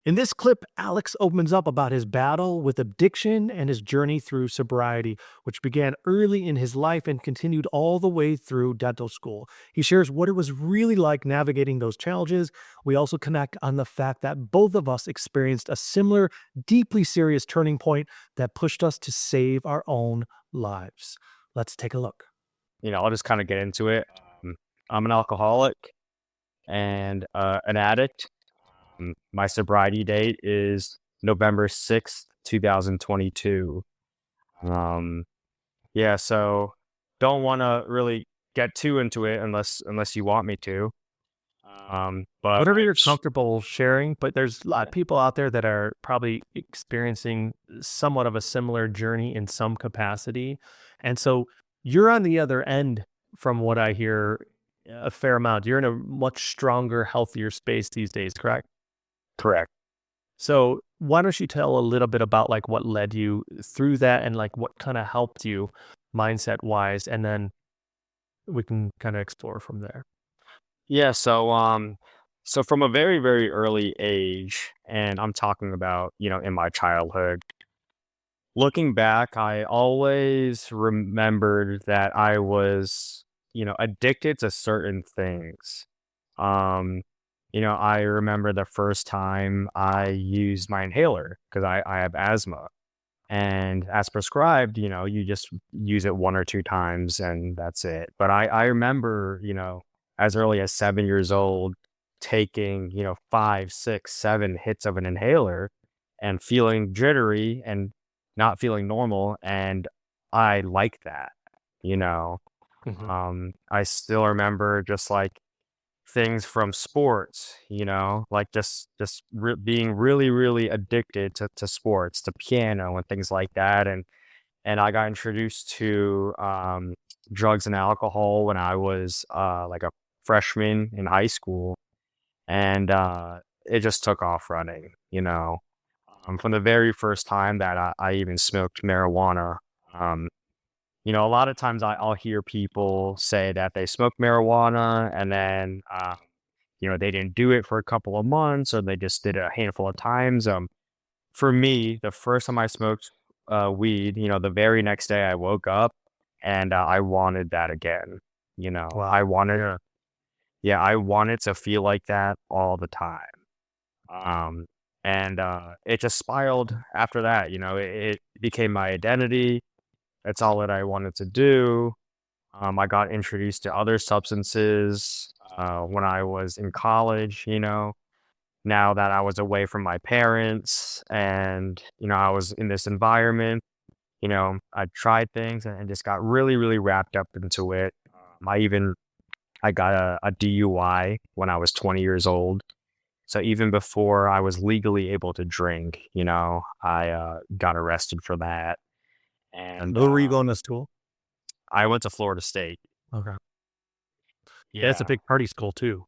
In this clip, Alex opens up about his battle with addiction and his journey through sobriety, which began early in his life and continued all the way through dental school. He shares what it was really like navigating those challenges. We also connect on the fact that both of us experienced a similar, deeply serious turning point that pushed us to save our own lives. Let's take a look. I'll just kind of get into it. I'm an alcoholic and an addict. My sobriety date is November 6th, 2022. Um, yeah, so don't want to really get too into it unless you want me to. But Whatever you're comfortable sharing, but there's a lot of people out there that are probably experiencing somewhat of a similar journey in some capacity. And so you're on the other end from what I hear a fair amount. You're in a much stronger, healthier space these days, correct? correct. So why don't you tell a little bit about like what led you through that and like what kind of helped you mindset wise, and then we can kind of explore from there. Yeah, so from a very, very early age, and I'm talking about, in my childhood, looking back, I always remembered that I was, addicted to certain things. Um, I remember the first time I used my inhaler because I have asthma. And as prescribed, you just use it one or two times and that's it. But I remember, as early as 7 years old, taking, five, six, seven hits of an inhaler and feeling jittery and not feeling normal. And I like that, you know. Hmm. I still remember just like things from sports, like just being really, really addicted to sports, to piano and things like that. And I got introduced to drugs and alcohol when I was like a freshman in high school, and it just took off running. From the very first time that I even smoked marijuana. Um, a lot of times I'll hear people say that they smoke marijuana and then they didn't do it for a couple of months or they just did it a handful of times. For me, the first time I smoked weed, the very next day I woke up and I wanted that again. I Wow. wanted, Yeah. yeah, I wanted to feel like that all the time. Um, and it just spiraled after that. It became my identity. That's all that I wanted to do. I got introduced to other substances when I was in college, now that I was away from my parents and, I was in this environment, I tried things and just got really, really wrapped up into it. I got a DUI when I was 20 years old. So even before I was legally able to drink, I got arrested for that. And Where were you going to school? I went to Florida State. Okay. Yeah, it's a Yeah. big party school too.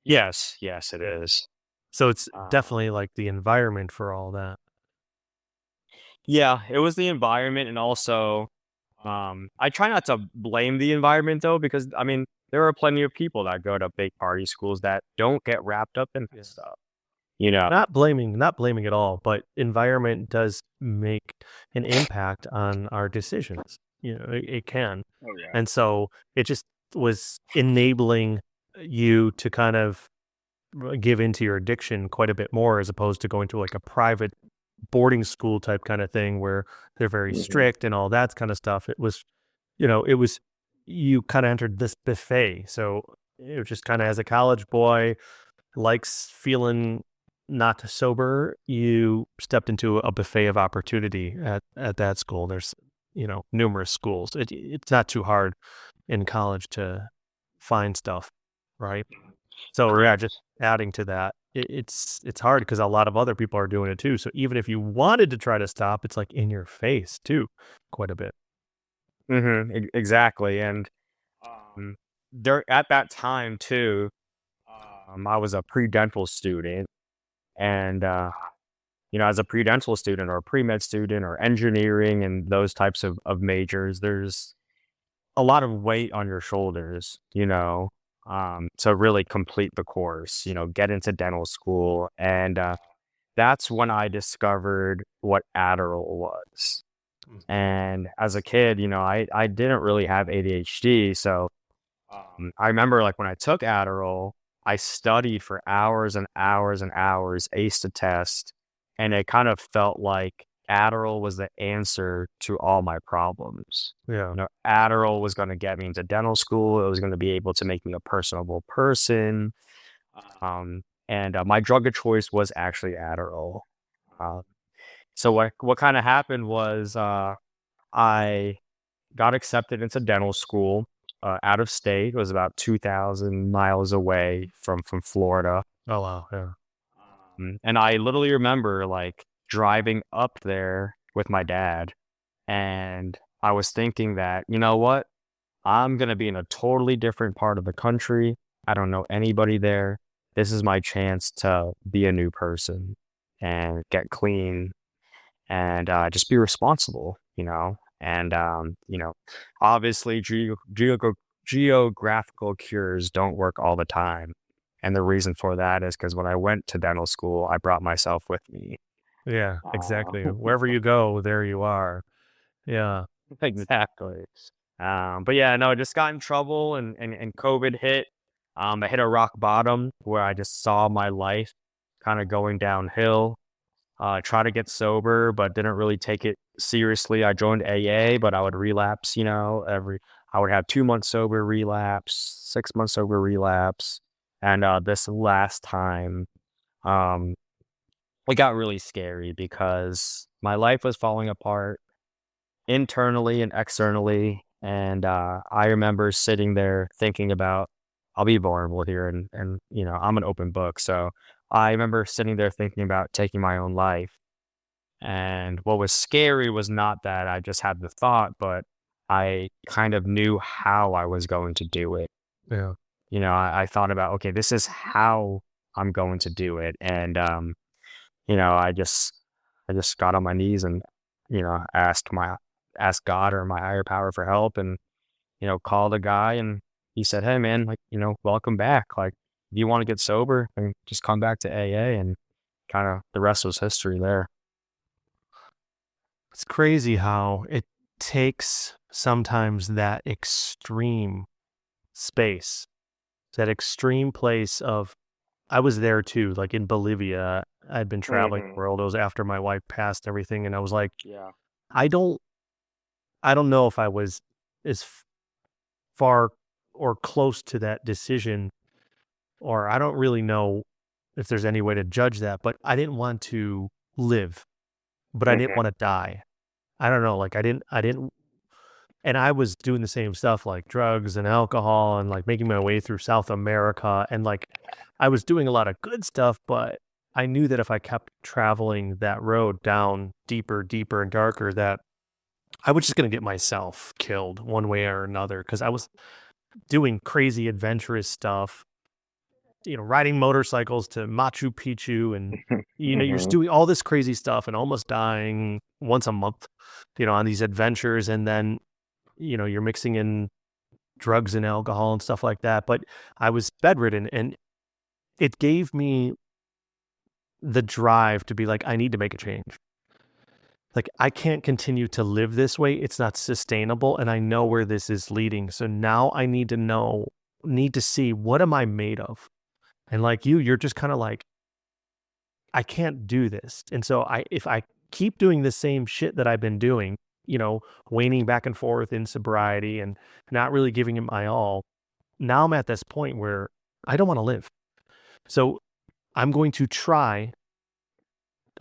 Yes. Yes, it Yeah. is. So it's Um, definitely like the environment for all that. Yeah, it was the environment and also, I try not to blame the environment though, because I mean, there are plenty of people that go to big party schools that don't get wrapped up in that Yeah. stuff, you know? Not blaming at all, but environment does make an impact on our decisions. It can. Oh yeah. And so it just was enabling you to kind of give into your addiction quite a bit more as opposed to going to like a private boarding school type kind of thing where they're very Mhm. strict and all that kind of stuff. It was you kind of entered this buffet. So it was just kind of as a college boy likes feeling not sober, you stepped into a buffet of opportunity at that school. There's, numerous schools. It's not too hard in college to find stuff, right? So yeah, just Correct. adding to that, it's hard because a lot of other people are doing it too. So even if you wanted to try to stop, it's like in your face too, quite a bit. Exactly. And um, there at that time too, I was a pre-dental student, and as a pre-dental student or a pre-med student or engineering and those types of majors, there's a lot of weight on your shoulders. to really complete the course, get into dental school. And that's when I discovered what Adderall was. And as a kid, I didn't really have ADHD. So I remember like when I took Adderall, I studied for hours and hours and hours, aced the test, and it kind of felt like Adderall was the answer to all my problems. Yeah. Adderall was going to get me into dental school. It was going to be able to make me a personable person. And my drug of choice was actually Adderall. Uh, so what kind of happened was I got accepted into dental school out of state. It was about 2,000 miles away from Florida. Oh wow. Yeah. And I literally remember like driving up there with my dad. And I was thinking that, you know what? I'm going to be in a totally different part of the country. I don't know anybody there. This is my chance to be a new person and get clean and just be responsible, And, obviously geographical cures don't work all the time. And the reason for that is because when I went to dental school, I brought myself with me. Yeah. Uh, Exactly. Wherever you go, there you are. Yeah. exactly. But yeah, no, I just got in trouble and COVID hit. I hit a rock bottom where I just saw my life kind of going downhill. Try to get sober, but didn't really take it seriously. I joined AA, but I would relapse, I would have 2 months sober relapse, 6 months sober relapse. And this last time, um, it got really scary because my life was falling apart internally and externally. And I remember sitting there thinking about, I'll be vulnerable here and I'm an open book. So I remember sitting there thinking about taking my own life. And what was scary was not that I just had the thought, but I kind of knew how I was going to do it. Yeah. I thought about, okay, this is how I'm going to do it. And, you know, I just, I just got on my knees and, asked God or my higher power for help and, called a guy and he said, hey man, like, welcome back. Like, if you want to get sober, then just come back to AA and kind of the rest was history there. It's crazy how it takes sometimes that extreme space, that extreme place of I was there too, like in Bolivia. I'd been traveling the Hmm. world. It was after my wife passed and everything, and I was like, Yeah. I don't I don't know if I was as far or close to that decision, or I don't really know if there's any way to judge that, but I didn't want to live, but I didn't Hmm. want to die. I don't know, like I didn't and I was doing the same stuff like drugs and alcohol and like making my way through South America and like I was doing a lot of good stuff, but I knew that if I kept traveling that road down deeper, deeper and darker that I was just going to get myself killed one way or another cuz I was doing crazy adventurous stuff, riding motorcycles to Machu Picchu and you're just Hmm. doing all this crazy stuff and almost dying once a month, on these adventures and then you're mixing in drugs and alcohol and stuff like that, but I was bedridden and it gave me the drive to be like, I need to make a change. Like, I can't continue to live this way. It's not sustainable. And I know where this is leading. So now I need to see what am I made of? And like you're just kind of like, I can't do this. And so if I keep doing the same shit that I've been doing, waning back and forth in sobriety and not really giving it my all, now I'm at this point where I don't want to live. So I'm going to try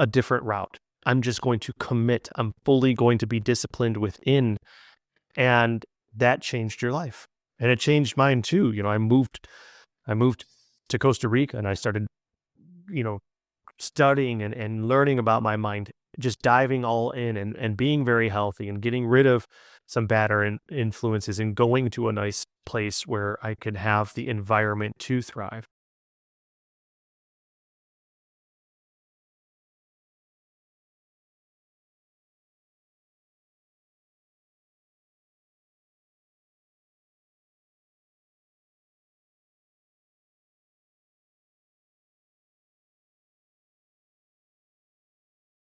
a different route. I'm just going to commit. I'm fully going to be disciplined within. And that changed your life. And it changed mine too. I moved to Costa Rica and I started, you know, studying and learning about my mind, just diving all in and being very healthy and getting rid of some influences and going to a nice place where I could have the environment to thrive.